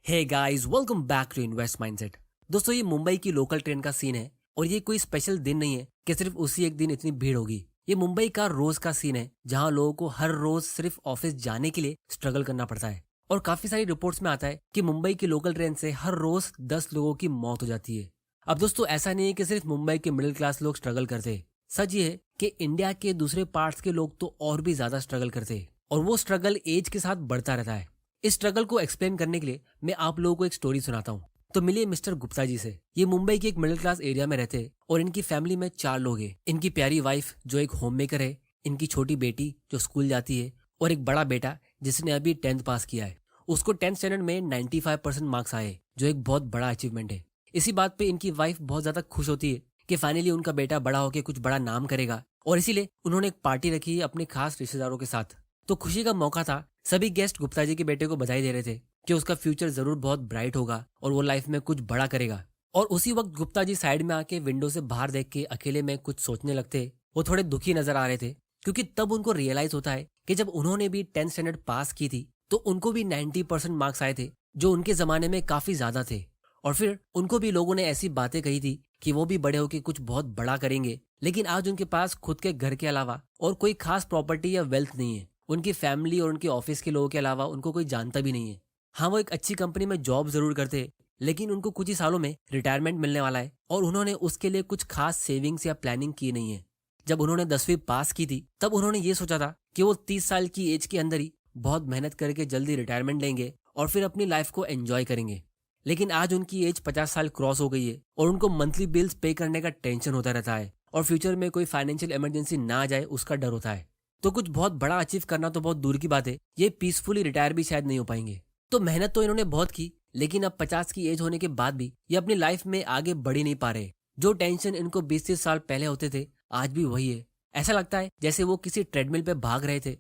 Hey guys, welcome back to invest mindset. दोस्तों, ये मुंबई की लोकल ट्रेन का सीन है और ये कोई स्पेशल दिन नहीं है कि सिर्फ उसी एक दिन इतनी भीड़ होगी। ये मुंबई का रोज का सीन है जहां लोगों को हर रोज सिर्फ ऑफिस जाने के लिए स्ट्रगल करना पड़ता है। और काफी सारी रिपोर्ट्स में आता है कि मुंबई की लोकल ट्रेन से हर रोज 10 लोगों की मौत हो जाती है। अब दोस्तों, ऐसा नहीं है कि सिर्फ मुंबई के मिडिल क्लास लोग स्ट्रगल करते हैं। सच ये है कि इंडिया के दूसरे पार्ट्स के लोग तो और भी ज्यादा स्ट्रगल करते हैं और वो स्ट्रगल एज के साथ बढ़ता रहता है। इस स्ट्रगल को एक्सप्लेन करने के लिए मैं आप लोगों को एक स्टोरी सुनाता हूँ। तो मिलिए मिस्टर गुप्ता जी से। ये मुंबई के एक मिडिल क्लास एरिया में रहते हैं और इनकी फैमिली में 4 लोग हैं। इनकी प्यारी वाइफ जो एक होम मेकर है, इनकी छोटी बेटी जो स्कूल जाती है और एक बड़ा बेटा जिसने अभी 10th पास किया है। उसको 10th स्टैंडर्ड में 95% मार्क्स आए, जो एक बहुत बड़ा अचीवमेंट है। इसी बात पे इनकी वाइफ बहुत ज्यादा खुश होती है कि फाइनली उनका बेटा बड़ा होकर कुछ बड़ा नाम करेगा, और इसीलिए उन्होंने एक पार्टी रखी अपने खास रिश्तेदारों के साथ। तो खुशी का मौका था। सभी गेस्ट गुप्ता जी के बेटे को बधाई दे रहे थे कि उसका फ्यूचर जरूर बहुत ब्राइट होगा और वो लाइफ में कुछ बड़ा करेगा। और उसी वक्त गुप्ता जी साइड में आके विंडो से बाहर देख के अकेले में कुछ सोचने लगते। वो थोड़े दुखी नजर आ रहे थे क्योंकि तब उनको रियलाइज होता है कि जब उन्होंने भी 10th स्टैंडर्ड पास की थी तो उनको भी 90% मार्क्स आए थे, जो उनके जमाने में काफी ज्यादा थे। और फिर उनको भी लोगों ने ऐसी बातें कही थी कि वो भी बड़े होकर कुछ बहुत बड़ा करेंगे। लेकिन आज उनके पास खुद के घर के अलावा और कोई खास प्रॉपर्टी या वेल्थ नहीं है। उनकी फैमिली और उनके ऑफिस के लोगों के अलावा उनको कोई जानता भी नहीं है। हाँ, वो एक अच्छी कंपनी में जॉब जरूर करते हैं, लेकिन उनको कुछ ही सालों में रिटायरमेंट मिलने वाला है और उन्होंने उसके लिए कुछ खास सेविंग्स या प्लानिंग की नहीं है। जब उन्होंने 10वीं पास की थी तब उन्होंने ये सोचा था कि वो 30 साल की एज के अंदर ही बहुत मेहनत करके जल्दी रिटायरमेंट लेंगे और फिर अपनी लाइफ को एंजॉय करेंगे। लेकिन आज उनकी एज 50 साल क्रॉस हो गई है और उनको मंथली बिल्स पे करने का टेंशन होता रहता है और फ्यूचर में कोई फाइनेंशियल इमरजेंसी ना आ जाए उसका डर होता है। तो कुछ बहुत बड़ा अचीव करना तो बहुत दूर की बात है, ये पीसफुली रिटायर भी शायद नहीं हो पाएंगे। तो मेहनत तो इन्होंने बहुत की, लेकिन अब 50 की एज होने के बाद भी ये अपनी लाइफ में आगे बढ़ ही नहीं पा रहे। जो टेंशन इनको 20-30 साल पहले होते थे आज भी वही है। ऐसा लगता है जैसे वो किसी ट्रेडमिल पे भाग रहे थे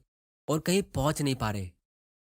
और कहीं पहुंच नहीं पा रहे।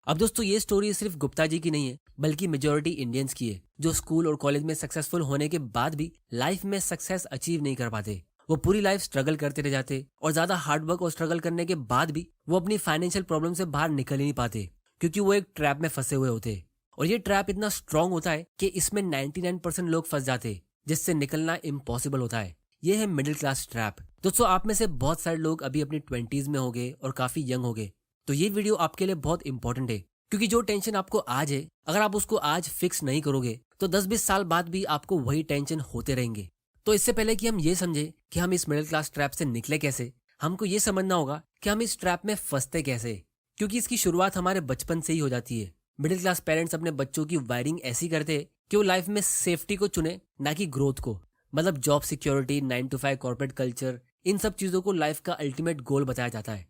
अब दोस्तों, ये स्टोरी सिर्फ गुप्ता जी की नहीं है, बल्कि मेजोरिटी इंडियंस की है जो स्कूल और कॉलेज में सक्सेसफुल होने के बाद भी लाइफ में सक्सेस अचीव नहीं कर पाते। वो पूरी लाइफ स्ट्रगल करते रह जाते और ज्यादा हार्डवर्क और स्ट्रगल करने के बाद भी वो अपनी फाइनेंशियल प्रॉब्लम से बाहर निकल ही नहीं पाते, क्योंकि वो एक ट्रैप में फंसे हुए होते। और ये ट्रैप इतना स्ट्रांग होता है कि इसमें 99% लोग फंस जाते, जिससे निकलना इम्पॉसिबल होता है। ये है मिडिल क्लास ट्रैप। दोस्तों, आप में से बहुत सारे लोग अभी अपनी 20s में होंगे और काफी यंग होंगे, तो ये वीडियो आपके लिए बहुत इंपॉर्टेंट है। क्योंकि जो टेंशन आपको आज है, अगर आप उसको आज फिक्स नहीं करोगे तो 10-20 साल बाद भी आपको वही टेंशन होते रहेंगे। तो इससे पहले कि हम ये समझे कि हम इस मिडिल क्लास ट्रैप से निकले कैसे, हमको ये समझना होगा कि हम इस ट्रैप में फंसते कैसे। क्योंकि इसकी शुरुआत हमारे बचपन से ही हो जाती है। मिडिल क्लास पेरेंट्स अपने बच्चों की वायरिंग ऐसी करते हैं कि वो लाइफ में सेफ्टी को चुने, ना कि ग्रोथ को। मतलब job security, 9 to 5 corporate culture, इन सब चीजों को लाइफ का अल्टीमेट गोल बताया जाता है।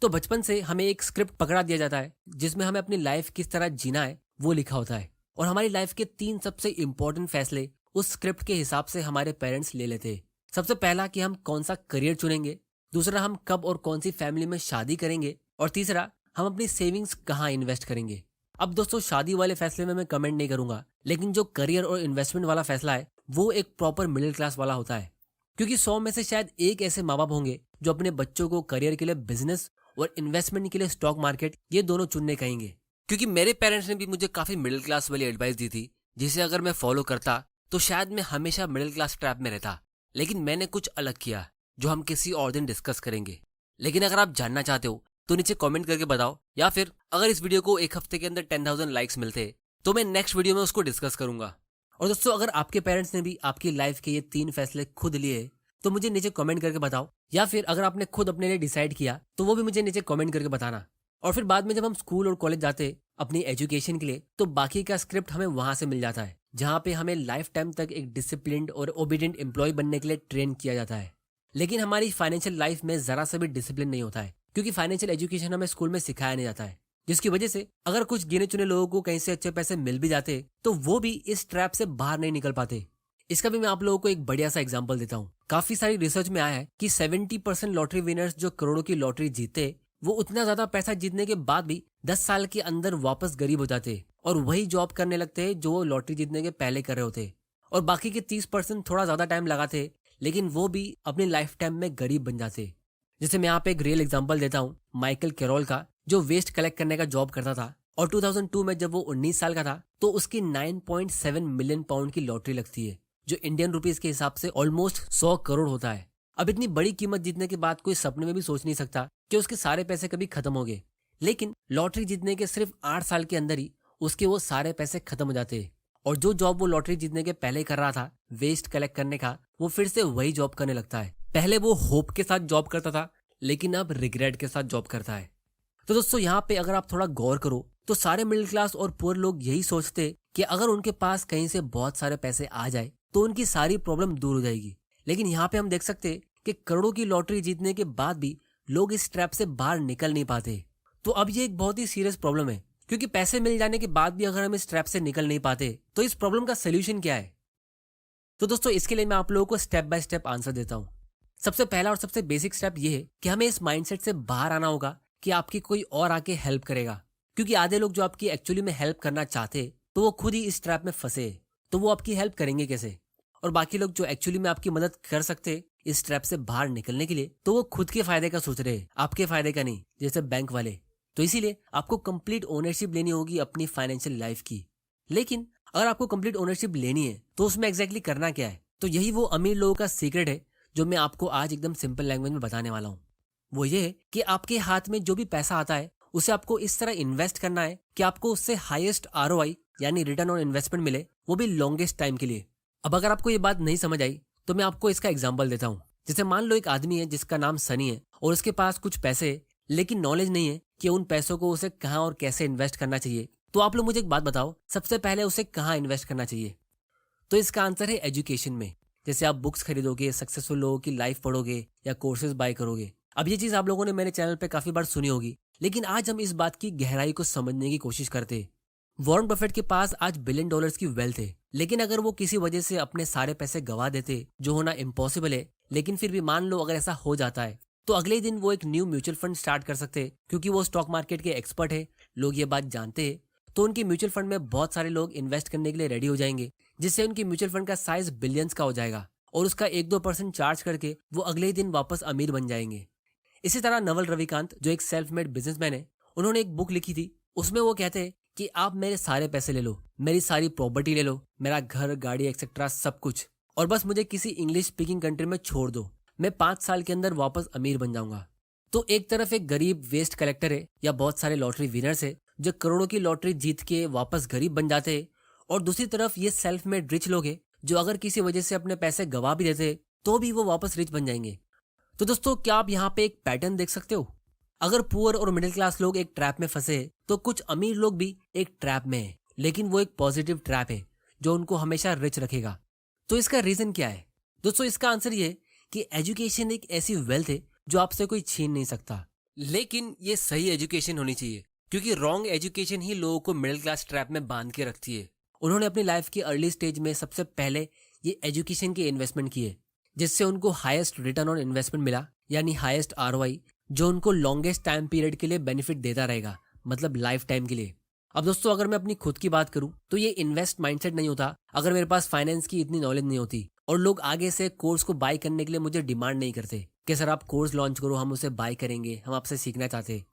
तो बचपन से हमें एक स्क्रिप्ट पकड़ा दिया जाता है जिसमें हमें अपनी लाइफ किस तरह जीना है वो लिखा होता है। और हमारी लाइफ के 3 सबसे इंपॉर्टेंट फैसले उस स्क्रिप्ट के हिसाब से हमारे पेरेंट्स ले लेते हैं। सबसे पहला कि हम कौन सा करियर चुनेंगे, दूसरा हम कब और कौन सी फैमिली में शादी करेंगे, और तीसरा हम अपनी सेविंग्स कहाँ इन्वेस्ट करेंगे। अब दोस्तों, शादी वाले फैसले में मैं कमेंट नहीं करूंगा, लेकिन जो करियर और इन्वेस्टमेंट वाला फैसला है वो एक प्रॉपर मिडिल क्लास वाला होता है। क्योंकि 100 में से शायद एक ऐसे माँ बाप होंगे जो अपने बच्चों को करियर के लिए बिजनेस और इन्वेस्टमेंट के लिए स्टॉक मार्केट, ये दोनों चुनने कहेंगे। क्योंकि मेरे पेरेंट्स ने भी मुझे काफी मिडिल क्लास वाली एडवाइस दी थी, जिसे अगर मैं फॉलो करता तो शायद मैं हमेशा मिडिल क्लास ट्रैप में रहता। लेकिन मैंने कुछ अलग किया जो हम किसी और दिन डिस्कस करेंगे। लेकिन अगर आप जानना चाहते हो तो नीचे कमेंट करके बताओ, या फिर अगर इस वीडियो को एक हफ्ते के अंदर 10,000 लाइक्स मिलते तो मैं नेक्स्ट वीडियो में उसको डिस्कस करूंगा। और दोस्तों, अगर आपके पेरेंट्स ने भी आपकी लाइफ के ये 3 फैसले खुद लिए तो मुझे नीचे कमेंट करके बताओ, या फिर अगर आपने खुद अपने लिए डिसाइड किया तो वो भी मुझे नीचे कमेंट करके बताना। और फिर बाद में जब हम स्कूल और कॉलेज जाते अपनी एजुकेशन के लिए, तो बाकी का स्क्रिप्ट हमें वहां से मिल जाता है, जहाँ पे हमें लाइफ टाइम तक एक डिसिप्लिन्ड और ओबीडिएंट एम्प्लॉय बनने के लिए ट्रेन किया जाता है। लेकिन हमारी फाइनेंशियल लाइफ में जरा सा भी डिसिप्लिन नहीं होता है, क्योंकि फाइनेंशियल एजुकेशन हमें स्कूल में सिखाया नहीं जाता है। जिसकी वजह से अगर कुछ गिने चुने लोगों को कहीं से अच्छे पैसे मिल भी जाते तो वो भी इस ट्रैप से बाहर नहीं निकल पाते। इसका भी मैं आप लोगों को एक बढ़िया सा एग्जांपल देता हूँ। काफी सारी रिसर्च में आया है कि 70% लॉटरी विनर्स जो करोड़ों की लॉटरी जीते, वो उतना ज्यादा पैसा जीतने के बाद भी 10 साल के अंदर वापस गरीब हो जाते और वही जॉब करने लगते जो वो लॉटरी जीतने के पहले कर रहे होते। और बाकी के 30% थोड़ा ज्यादा टाइम लगाते, लेकिन वो भी अपनी लाइफ टाइम में गरीब बन जाते। जैसे मैं यहाँ पे एक रियल एग्जांपल देता हूँ माइकल कैरोल का, जो वेस्ट कलेक्ट करने का जॉब करता था और 2002 में जब वो 19 साल का था तो उसकी 9.7 मिलियन पाउंड की लॉटरी लगती है, जो इंडियन रुपीस के हिसाब से ऑलमोस्ट 100 करोड़ होता है। अब इतनी बड़ी कीमत जीतने के बाद कोई सपने में भी सोच नहीं सकता कि उसके सारे पैसे कभी खत्म हो गए, लेकिन लॉटरी जीतने के सिर्फ 8 साल के अंदर ही उसके वो सारे पैसे खत्म हो जाते हैं। और जो जॉब वो लॉटरी जीतने के पहले कर रहा था, वेस्ट कलेक्ट करने का, वो फिर से वही जॉब करने लगता है। पहले वो होप के साथ जॉब करता था, लेकिन अब रिग्रेट के साथ जॉब करता है। तो दोस्तों यहाँ पे अगर आप थोड़ा गौर करो तो सारे मिडिल क्लास और पुअर लोग यही सोचते कि अगर उनके पास कहीं से बहुत सारे पैसे आ जाए तो उनकी सारी प्रॉब्लम दूर हो जाएगी। लेकिन यहाँ पे हम देख सकते हैं कि करोड़ों की लॉटरी जीतने के बाद भी लोग इस ट्रैप से बाहर निकल नहीं पाते। तो अब ये एक बहुत ही सीरियस प्रॉब्लम है, क्योंकि पैसे मिल जाने के बाद भी अगर हम इस ट्रैप से निकल नहीं पाते तो इस प्रॉब्लम का सोल्यूशन क्या है। तो दोस्तों इसके लिए मैं आप लोगों को स्टेप बाय स्टेप आंसर देता हूँ। सबसे पहला और सबसे बेसिक स्टेप ये है कि हमें इस माइंडसेट से बाहर आना होगा कि आपकी कोई और आके हेल्प करेगा, क्योंकि आधे लोग जो आपकी एक्चुअली में हेल्प करना चाहते तो वो खुद ही इस ट्रैप में फंसे, तो वो आपकी हेल्प करेंगे कैसे। और बाकी लोग जो एक्चुअली में आपकी मदद कर सकते इस ट्रैप से बाहर निकलने के लिए, तो वो खुद के फायदे का सोच रहे, आपके फायदे का नहीं, जैसे बैंक वाले। तो इसीलिए आपको कंप्लीट ओनरशिप लेनी होगी अपनी फाइनेंशियल लाइफ की। लेकिन अगर आपको कंप्लीट ओनरशिप लेनी है तो उसमें एग्जैक्टली करना क्या है, तो यही वो अमीर लोगों का सीक्रेट है जो मैं आपको आज एकदम सिंपल लैंग्वेज में बताने वाला हूँ। वो ये है कि आपके हाथ में जो भी पैसा आता है उसे आपको इस तरह इन्वेस्ट करना है कि आपको उससे हाईएस्ट आरओआई यानी रिटर्न ऑन इन्वेस्टमेंट मिले, वो भी लॉन्गेस्ट टाइम के लिए। अब अगर आपको ये बात नहीं समझ आई तो मैं आपको इसका एग्जांपल देता हूँ। जैसे मान लो एक आदमी है जिसका नाम सनी है और उसके पास कुछ पैसे है, लेकिन नॉलेज नहीं है कि उन पैसों को उसे कहाँ और कैसे इन्वेस्ट करना चाहिए। तो आप लोग मुझे एक बात बताओ, सबसे पहले उसे कहाँ इन्वेस्ट करना चाहिए? तो इसका आंसर है एजुकेशन में। जैसे आप बुक्स खरीदोगे, सक्सेसफुल लोगों की लाइफ पढ़ोगे या कोर्सेज बाय करोगे। अब ये चीज आप लोगों ने मेरे चैनल पे काफी बार सुनी होगी, लेकिन आज हम इस बात की गहराई को समझने की कोशिश करते हैं। वॉरेन बफेट के पास आज बिलियन डॉलर्स की वेल्थ है, लेकिन अगर वो किसी वजह से अपने सारे पैसे गवा देते, जो होना इम्पॉसिबल है, लेकिन फिर भी मान लो अगर ऐसा हो जाता है, तो अगले दिन वो एक न्यू म्यूचुअल फंड स्टार्ट कर सकते, क्योंकि वो स्टॉक मार्केट के एक्सपर्ट है, लोग ये बात जानते हैं। तो उनके म्यूचुअल फंड में बहुत सारे लोग इन्वेस्ट करने के लिए रेडी हो जाएंगे, जिससे उनके म्यूचुअल फंड का साइज बिलियंस का हो जाएगा और उसका 1-2% चार्ज करके वो अगले ही दिन वापस अमीर बन जाएंगे। इसी तरह नवल रविकांत, जो एक सेल्फ मेड बिजनेसमैन है, उन्होंने एक बुक लिखी थी। उसमें वो कहते हैं कि आप मेरे सारे पैसे ले लो, मेरी सारी प्रॉपर्टी ले लो, मेरा घर, गाड़ी, एक्सेट्रा सब कुछ, और बस मुझे किसी इंग्लिश स्पीकिंग कंट्री में छोड़ दो, मैं 5 साल के अंदर वापस अमीर बन जाऊंगा। तो एक तरफ एक गरीब वेस्ट कलेक्टर है या बहुत सारे लॉटरी विनर्स है जो करोड़ों की लॉटरी जीत के वापस गरीब बन जाते हैं, और दूसरी तरफ ये सेल्फ मेड रिच लोग हैं जो अगर किसी वजह से अपने पैसे गवा भी देते तो भी वो वापस रिच बन जाएंगे। तो दोस्तों क्या आप यहाँ पे एक पैटर्न देख सकते हो? अगर पुअर और मिडिल क्लास लोग एक ट्रैप में फंसे तो कुछ अमीर लोग भी एक ट्रैप में है, लेकिन वो एक पॉजिटिव ट्रैप है जो उनको हमेशा रिच रखेगा। तो इसका रीजन क्या है? दोस्तों इसका आंसर ये है कि एजुकेशन एक ऐसी वेल्थ है जो आपसे कोई छीन नहीं सकता, लेकिन ये सही एजुकेशन होनी चाहिए, क्योंकि रॉन्ग एजुकेशन ही लोगों को मिडिल क्लास ट्रैप में बांध के रखती है। उन्होंने अपनी लाइफ की अर्ली स्टेज में सबसे पहले ये एजुकेशन की इन्वेस्टमेंट किए, जिससे उनको हाईएस्ट रिटर्न ऑन इन्वेस्टमेंट मिला, यानी हाईएस्ट आरओआई, जो उनको लॉन्गेस्ट टाइम पीरियड के लिए बेनिफिट देता रहेगा, मतलब लाइफ टाइम के लिए। अब दोस्तों अगर मैं अपनी खुद की बात करूं तो ये इन्वेस्ट माइंडसेट नहीं होता अगर मेरे पास फाइनेंस की इतनी नॉलेज नहीं होती और लोग आगे से कोर्स को बाय करने के लिए मुझे डिमांड नहीं करते कि सर आप कोर्स लॉन्च करो, हम उसे बाय करेंगे, हम आपसे सीखना चाहते हैं।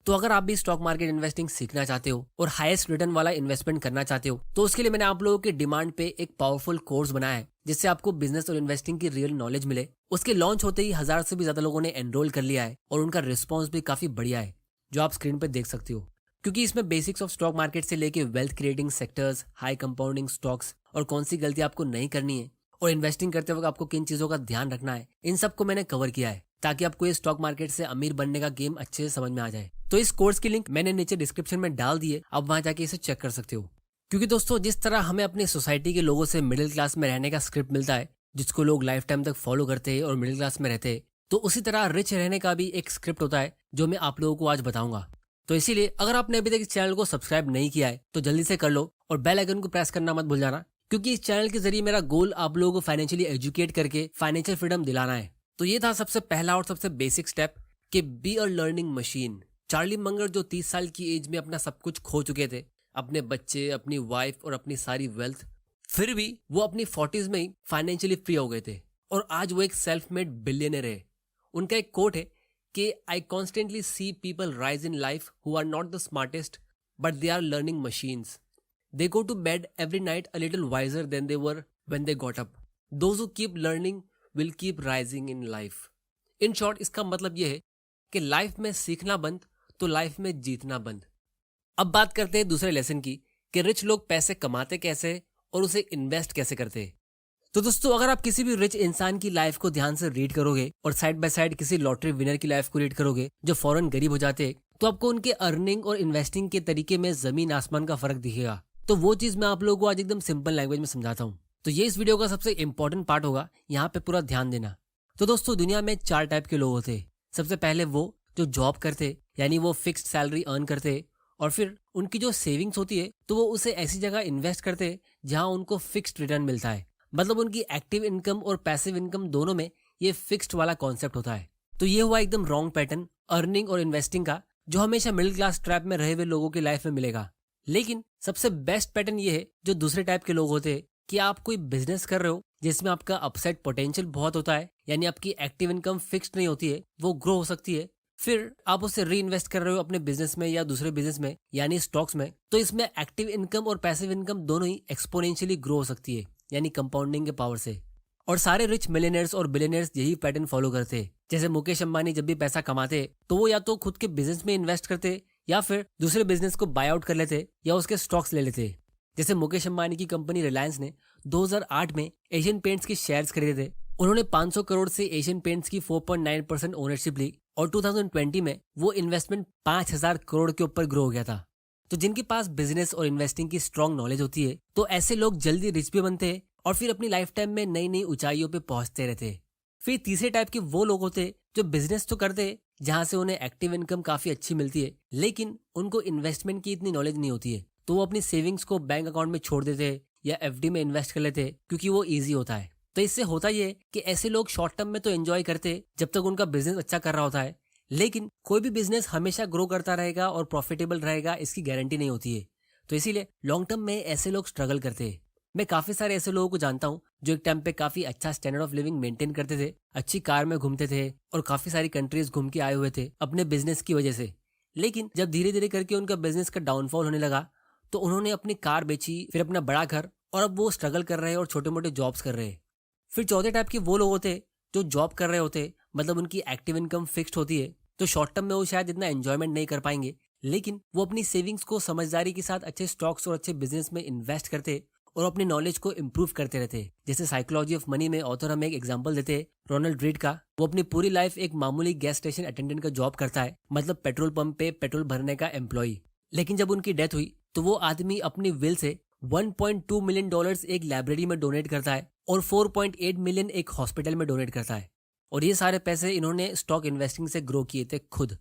तो अगर आप भी स्टॉक मार्केट इन्वेस्टिंग सीखना चाहते हो और हाईएस्ट रिटर्न वाला इन्वेस्टमेंट करना चाहते हो, तो उसके लिए मैंने आप लोगों के डिमांड पे एक पावरफुल कोर्स बनाया है, जिससे आपको बिजनेस और इन्वेस्टिंग की रियल नॉलेज मिले। उसके लॉन्च होते ही 1000 से भी ज्यादा लोगों ने एनरोल कर लिया है और उनका रिस्पॉन्स भी काफी बढ़िया है, जो आप स्क्रीन पे देख सकते हो। क्योंकि इसमें बेसिक्स ऑफ स्टॉक मार्केट से लेके wealth creating sectors, high compounding stocks और कौन सी गलती आपको नहीं करनी है और इन्वेस्टिंग करते वक्त आपको किन चीजों का ध्यान रखना है, इन सबको मैंने कवर किया है, ताकि आपको ये स्टॉक मार्केट से अमीर बनने का गेम अच्छे से समझ में आ जाए। तो इस कोर्स की लिंक मैंने नीचे डिस्क्रिप्शन में डाल दी है, आप वहां जाके इसे चेक कर सकते हो। क्योंकि दोस्तों जिस तरह हमें अपनी सोसाइटी के लोगों से मिडिल क्लास में रहने का स्क्रिप्ट मिलता है, जिसको लोग लाइफ टाइम तक फॉलो करते हैं और मिडिल क्लास में रहते हैं, तो उसी तरह रिच रहने का भी एक स्क्रिप्ट होता है जो मैं आप लोगों को आज बताऊंगा। तो इसीलिए अगर आपने अभी तक इस चैनल को सब्सक्राइब नहीं किया है तो जल्दी से कर लो और बेल आइकन को प्रेस करना मत भूल जाना, क्योंकि इस चैनल के जरिए मेरा गोल आप लोगों को फाइनेंशियली एजुकेट करके फाइनेंशियल फ्रीडम दिलाना है। तो ये था सबसे पहला और सबसे बेसिक स्टेप कि be a learning machine. Charlie Munger जो 30 साल की एज में अपना सब कुछ खो चुके थे, अपने बच्चे, अपनी वाइफ और अपनी सारी वेल्थ, फिर भी वो अपनी 40s में ही फाइनेंशियली फ्री हो गए थे और आज वो एक सेल्फ मेड बिलियनर है। उनका एक कोट है कि I constantly see people rise in life who are not the smartest but they are learning machines. They go to bed every night a little wiser than they were when they got up. Those who keep learning will keep rising in life. In short, इसका मतलब यह है कि life में सीखना बंद तो life में जीतना बंद। अब बात करते हैं दूसरे लेसन की कि रिच लोग पैसे कमाते कैसे और उसे इन्वेस्ट कैसे करते। तो दोस्तों, अगर आप किसी भी रिच इंसान की लाइफ को ध्यान से रीड करोगे और साइड बाय साइड किसी लॉटरी विनर की लाइफ को रीड करोगे जो फौरन गरीब हो जाते, तो आपको उनके अर्निंग और इन्वेस्टिंग के तरीके में जमीन आसमान का फर्क दिखेगा। तो वो चीज मैं आप लोगों को आज एकदम सिंपल लैंग्वेज में समझाता हूँ। तो ये इस वीडियो का सबसे इंपॉर्टेंट पार्ट होगा, यहाँ पे पूरा ध्यान देना। तो दोस्तों, दुनिया में 4 टाइप के लोग होते हैं। सबसे पहले वो जो जॉब करते, यानी वो फिक्स्ड सैलरी अर्न करते, और फिर उनकी जो सेविंग्स होती है तो वो उसे ऐसी जगह इन्वेस्ट करते जहां उनको फिक्स्ड रिटर्न मिलता है। मतलब उनकी एक्टिव इनकम और पैसिव इनकम दोनों में ये फिक्स्ड वाला कॉन्सेप्ट होता है। तो ये हुआ एकदम रॉन्ग पैटर्न अर्निंग और इन्वेस्टिंग का, जो हमेशा मिडिल क्लास ट्रैप में रहे हुए लोगों की लाइफ में मिलेगा। लेकिन सबसे बेस्ट पैटर्न ये है जो दूसरे टाइप के लोग होते हैं कि आप कोई बिजनेस कर रहे हो जिसमें आपका अपसाइड पोटेंशियल बहुत होता है, यानी आपकी एक्टिव इनकम फिक्स्ड नहीं होती है, वो ग्रो हो सकती है। फिर आप उसे री इन्वेस्ट कर रहे हो अपने बिजनेस में या दूसरे बिजनेस में, यानी स्टॉक्स में। तो इसमें एक्टिव इनकम और पैसिव इनकम दोनों ही एक्सपोनेंशियली ग्रो हो सकती है, यानी कंपाउंडिंग के पावर से। और सारे रिच मिलियनर्स और बिलियनर्स यही पैटर्न फॉलो करते हैं। जैसे मुकेश अंबानी जब भी पैसा कमाते तो वो या तो खुद के बिजनेस में इन्वेस्ट करते या फिर दूसरे बिजनेस को बाय आउट कर लेते या उसके स्टॉक्स ले लेते। जैसे मुकेश अंबानी की कंपनी रिलायंस ने 2008 में एशियन पेंट्स के शेयर्स खरीदे थे। उन्होंने 500 करोड़ से एशियन पेंट्स की 4.9% ओनरशिप ली और 2020 में वो इन्वेस्टमेंट 5000 करोड़ के ऊपर ग्रो हो गया था। तो जिनके पास बिजनेस और इन्वेस्टिंग की स्ट्रॉन्ग नॉलेज होती है तो ऐसे लोग जल्दी रिच भी बनते हैं और फिर अपनी लाइफ टाइम में नई नई ऊंचाइयों पे पहुंचते रहते हैं। फिर तीसरे टाइप के वो लोग होते जो बिजनेस तो करते जहां से उन्हें एक्टिव इनकम काफी अच्छी मिलती है, लेकिन उनको इन्वेस्टमेंट की इतनी नॉलेज नहीं होती है। तो वो अपनी सेविंग्स को बैंक अकाउंट में छोड़ देते या एफडी में इन्वेस्ट कर लेते क्योंकि वो ईजी होता है। तो इससे होता ये कि ऐसे लोग शॉर्ट टर्म में तो एंजॉय करते जब तक उनका बिजनेस अच्छा कर रहा होता है, लेकिन कोई भी बिजनेस हमेशा ग्रो करता रहेगा और प्रॉफिटेबल रहेगा इसकी गारंटी नहीं होती है। तो इसीलिए लॉन्ग टर्म में ऐसे लोग स्ट्रगल करते हैं। मैं काफी सारे ऐसे लोगों को जानता हूँ जो एक टाइम पे काफी अच्छा स्टैंडर्ड ऑफ लिविंग मेंटेन करते थे, अच्छी कार में घूमते थे और काफी सारी कंट्रीज घूम के आए हुए थे अपने बिजनेस की वजह से। लेकिन जब धीरे धीरे करके उनका बिजनेस का डाउनफॉल होने लगा तो उन्होंने अपनी कार बेची, फिर अपना बड़ा घर, और अब वो स्ट्रगल कर रहे हैं और छोटे मोटे जॉब्स कर रहे हैं। फिर चौथे टाइप के वो लोग होते जो जॉब कर रहे होते, मतलब उनकी एक्टिव इनकम फिक्स्ड होती है, तो शॉर्ट टर्म में वो शायद इतना एंजॉयमेंट नहीं कर पाएंगे, लेकिन वो अपनी सेविंग्स को समझदारी के साथ अच्छे स्टॉक्स और अच्छे बिजनेस में इन्वेस्ट करते और अपनी नॉलेज को इम्प्रूव करते रहते। जैसे साइकोलॉजी ऑफ मनी में ऑथर हमें एक एग्जांपल देते हैं रोनाल्ड रीड का। वो अपनी पूरी लाइफ एक मामूली गैस स्टेशन अटेंडेंट का जॉब करता है, मतलब पेट्रोल पंप पे पेट्रोल भरने का एम्प्लॉय। लेकिन जब उनकी डेथ हुई तो वो आदमी अपनी विल से $1.2 मिलियन एक लाइब्रेरी में डोनेट करता है और 4.8 मिलियन एक हॉस्पिटल में डोनेट करता है। और ये सारे पैसे इन्होंने स्टॉक इन्वेस्टिंग से ग्रो किए थे खुद।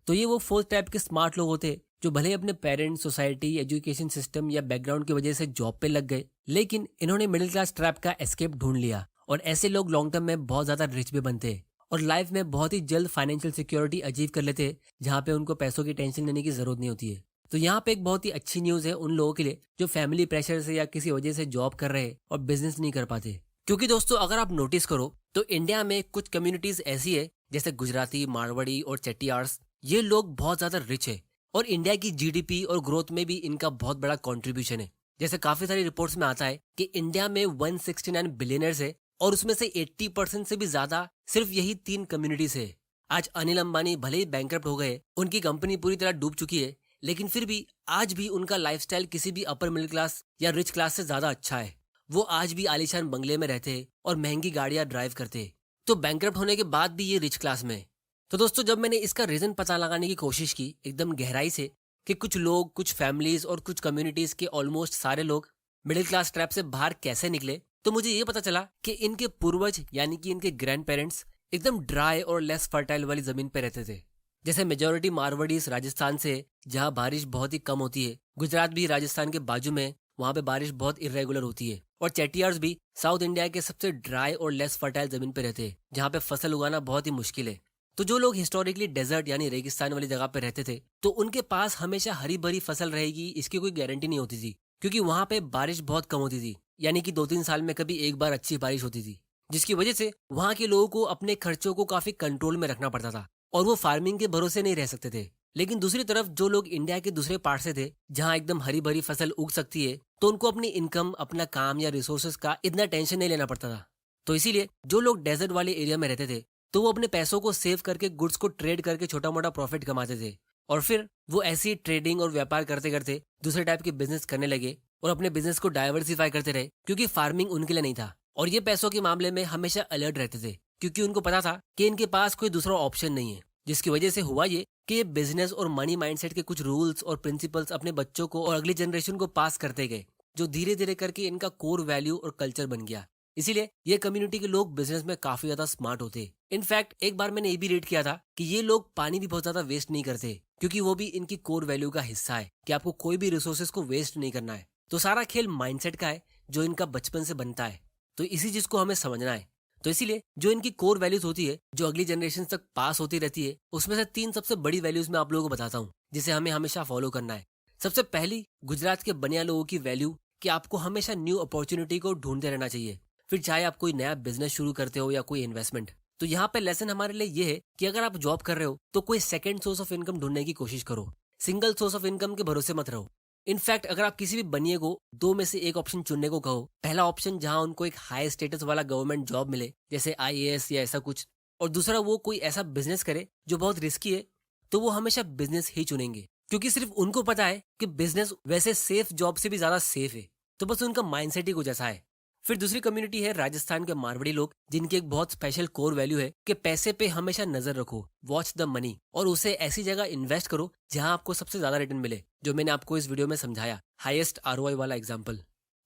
तो ये वो फोर्थ टाइप के स्मार्ट लोग होते जो भले अपने पेरेंट्स, सोसाइटी, एजुकेशन सिस्टम या बैकग्राउंड की वजह से जॉब पे लग गए, लेकिन इन्होंने मिडिल क्लास ट्रैप का एस्केप ढूंढ लिया। और ऐसे लोग लॉन्ग टर्म में बहुत ज्यादा रिच भी बनते हैं और लाइफ में बहुत ही जल्द फाइनेंशियल सिक्योरिटी अचीव कर लेते हैं, जहाँ पे उनको पैसों की टेंशन लेने की जरूरत नहीं होती है। तो यहाँ पे एक बहुत ही अच्छी न्यूज है उन लोगों के लिए जो फैमिली प्रेशर से या किसी वजह से जॉब कर रहे हैं और बिजनेस नहीं कर पाते। क्योंकि दोस्तों, अगर आप नोटिस करो तो इंडिया में कुछ कम्युनिटीज ऐसी है जैसे गुजराती, मारवाड़ी और चेट्टियार्स, ये लोग बहुत ज्यादा रिच है और इंडिया की जीडीपी और ग्रोथ में भी इनका बहुत बड़ा कंट्रीब्यूशन है। जैसे काफी सारी रिपोर्ट्स में आता है कि इंडिया में 169 बिलियनर्स है और उसमें से 80% से भी ज्यादा सिर्फ यही 3 कम्युनिटीज है। आज अनिल अंबानी भले ही बैंकरप्ट हो गए, उनकी कंपनी पूरी तरह डूब चुकी है, लेकिन फिर भी आज भी उनका लाइफस्टाइल किसी भी अपर मिडिल क्लास या रिच क्लास से ज्यादा अच्छा है। वो आज भी आलीशान बंगले में रहते हैं और महंगी गाड़ियां ड्राइव करते हैं। तो बैंकरप्ट होने के बाद भी ये रिच क्लास में है। तो दोस्तों, जब मैंने इसका रीजन पता लगाने की कोशिश की एकदम गहराई से कि कुछ लोग, कुछ फैमिलीज और कुछ कम्युनिटीज के ऑलमोस्ट सारे लोग मिडिल क्लास ट्रैप से बाहर कैसे निकले, तो मुझे ये पता चला कि इनके पूर्वज यानी कि इनके ग्रैंड पेरेंट्स एकदम ड्राई और लेस फर्टाइल वाली जमीन पे रहते थे। जैसे मेजोरिटी मारवाड़ीज राजस्थान से, जहाँ बारिश बहुत ही कम होती है। गुजरात भी राजस्थान के बाजू में, वहाँ पे बारिश बहुत इरेगुलर होती है। और चेट्टियार्स भी साउथ इंडिया के सबसे ड्राई और लेस फर्टाइल जमीन पे रहते हैं, जहाँ पे फसल उगाना बहुत ही मुश्किल है। तो जो लोग हिस्टोरिकली डेजर्ट यानी रेगिस्तान वाली जगह पे रहते थे, तो उनके पास हमेशा हरी भरी फसल रहेगी इसकी कोई गारंटी नहीं होती थी, क्योंकि वहाँ पे बारिश बहुत कम होती थी, यानी कि 2-3 साल में कभी एक बार अच्छी बारिश होती थी, जिसकी वजह से वहाँ के लोगों को अपने खर्चों को काफी कंट्रोल में रखना पड़ता था और वो फार्मिंग के भरोसे नहीं रह सकते थे। लेकिन दूसरी तरफ जो लोग इंडिया के दूसरे पार्ट से थे, जहाँ एकदम हरी भरी फसल उग सकती है, तो उनको अपनी इनकम, अपना काम या रिसोर्सेज का इतना टेंशन नहीं लेना पड़ता था। तो इसीलिए जो लोग डेजर्ट वाले एरिया में रहते थे, तो वो अपने पैसों को सेव करके गुड्स को ट्रेड करके छोटा मोटा प्रॉफिट कमाते थे, और फिर वो ऐसी ट्रेडिंग और व्यापार करते करते दूसरे टाइप के बिजनेस करने लगे और अपने बिजनेस को डाइवर्सिफाई करते रहे, क्योंकि फार्मिंग उनके लिए नहीं था। और ये पैसों के मामले में हमेशा अलर्ट रहते थे, क्योंकि उनको पता था कि इनके पास कोई दूसरा ऑप्शन नहीं है। जिसकी वजह से हुआ ये कि ये बिजनेस और मनी माइंडसेट के कुछ रूल्स और प्रिंसिपल्स अपने बच्चों को और अगली जनरेशन को पास करते गए, जो धीरे धीरे करके इनका कोर वैल्यू और कल्चर बन गया। इसीलिए ये कम्युनिटी के लोग बिजनेस में काफी ज्यादा स्मार्ट होते। इनफैक्ट एक बार मैंने ये भी रीड किया था कि ये लोग पानी भी बहुत ज्यादा वेस्ट नहीं करते, क्योंकि वो भी इनकी कोर वैल्यू का हिस्सा है कि आपको कोई भी रिसोर्सेज को वेस्ट नहीं करना है। तो सारा खेल माइंडसेट का है, जो इनका बचपन से बनता है। तो इसी चीज को हमें समझना है। तो इसीलिए जो इनकी कोर वैल्यूज होती है, जो अगली जनरेशन तक पास होती रहती है, उसमें से 3 सबसे बड़ी वैल्यूज मैं आप लोगों को बताता हूँ, जिसे हमें हमेशा फॉलो करना है। सबसे पहली, गुजरात के बनिया लोगों की वैल्यू कि आपको हमेशा न्यू अपॉर्चुनिटी को ढूंढते रहना चाहिए, फिर चाहे आप कोई नया बिजनेस शुरू करते हो या कोई इन्वेस्टमेंट। तो यहाँ पे लेसन हमारे लिए ये है कि अगर आप जॉब कर रहे हो तो कोई सेकंड सोर्स ऑफ इनकम ढूंढने की कोशिश करो, सिंगल सोर्स ऑफ इनकम के भरोसे मत रहो। इनफैक्ट अगर आप किसी भी बनिए को 2 में से एक ऑप्शन चुनने को कहो, पहला ऑप्शन जहां उनको एक हाई स्टेटस वाला गवर्नमेंट जॉब मिले, जैसे IAS या ऐसा कुछ, और दूसरा वो कोई ऐसा बिजनेस करे जो बहुत रिस्की है, तो वो हमेशा बिजनेस ही चुनेंगे, क्योंकि सिर्फ उनको पता है कि बिजनेस वैसे सेफ जॉब से भी ज्यादा सेफ है। तो बस उनका माइंडसेट ही कुछ ऐसा है। फिर दूसरी कम्युनिटी है राजस्थान के मारवाड़ी लोग, जिनकी एक बहुत स्पेशल कोर वैल्यू है कि पैसे पे हमेशा नजर रखो, वॉच द मनी, और उसे ऐसी जगह इन्वेस्ट करो जहां आपको सबसे ज्यादा रिटर्न मिले, जो मैंने आपको इस वीडियो में समझाया, हाईएस्ट ROI वाला एग्जाम्पल।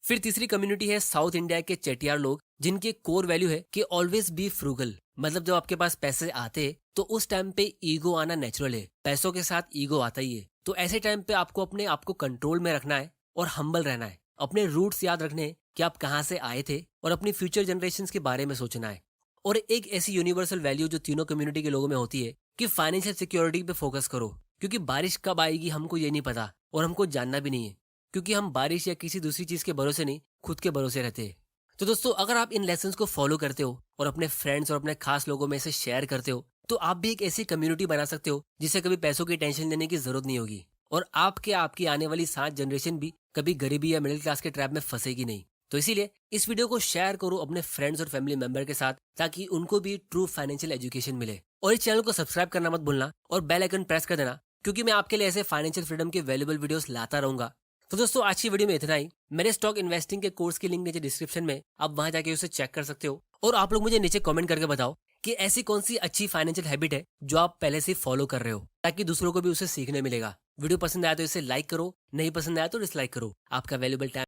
फिर तीसरी कम्युनिटी है साउथ इंडिया के चेटियार लोग, जिनकी एक कोर वैल्यू है कि ऑलवेज बी फ्रूगल। मतलब जब आपके पास पैसे आते तो उस टाइम पे ईगो आना नेचुरल है, पैसों के साथ ईगो आता ही है। तो ऐसे टाइम पे आपको अपने आप को कंट्रोल में रखना है और हम्बल रहना है, अपने रूट्स याद रखने हैं कि आप कहाँ से आए थे, और अपनी फ्यूचर जनरेशंस के बारे में सोचना है। और एक ऐसी यूनिवर्सल वैल्यू जो तीनों कम्युनिटी के लोगों में होती है कि फाइनेंशियल सिक्योरिटी पे फोकस करो, क्योंकि बारिश कब आएगी हमको ये नहीं पता, और हमको जानना भी नहीं है, क्योंकि हम बारिश या किसी दूसरी चीज के भरोसे नहीं, खुद के भरोसे रहते हैं। तो दोस्तों, अगर आप इन लेसन्स को फॉलो करते हो और अपने फ्रेंड्स और अपने खास लोगों में से शेयर करते हो, तो आप भी एक ऐसी कम्युनिटी बना सकते हो जिसे कभी पैसों की टेंशन लेने की जरूरत नहीं होगी, और आपकी आने वाली 7 जनरेशन भी कभी गरीबी या मिडिल क्लास के ट्रैप में फंसेगी नहीं। तो इसीलिए इस वीडियो को शेयर करो अपने फ्रेंड्स और फैमिली मेंबर के साथ, ताकि उनको भी ट्रू फाइनेंशियल एजुकेशन मिले। और इस चैनल को सब्सक्राइब करना मत भूलना और बेल आइकन प्रेस कर देना, क्योंकि मैं आपके लिए ऐसे फाइनेंशियल फ्रीडम के वैल्यूएबल वीडियोस लाता रहूंगा। तो दोस्तों, आज की वीडियो में इतना ही। मेरे स्टॉक इन्वेस्टिंग के कोर्स की लिंक नीचे डिस्क्रिप्शन में, आप वहां जाके उसे चेक कर सकते हो। और आप लोग मुझे नीचे कमेंट करके बताओ कि ऐसी कौन सी अच्छी फाइनेंशियल हैबिट है जो आप पहले से फॉलो कर रहे हो, ताकि दूसरों को भी उसे सीखने मिलेगा। वीडियो पसंद आया तो इसे लाइक करो, नहीं पसंद आया तो डिसलाइक करो। आपका वैल्यूएबल टाइम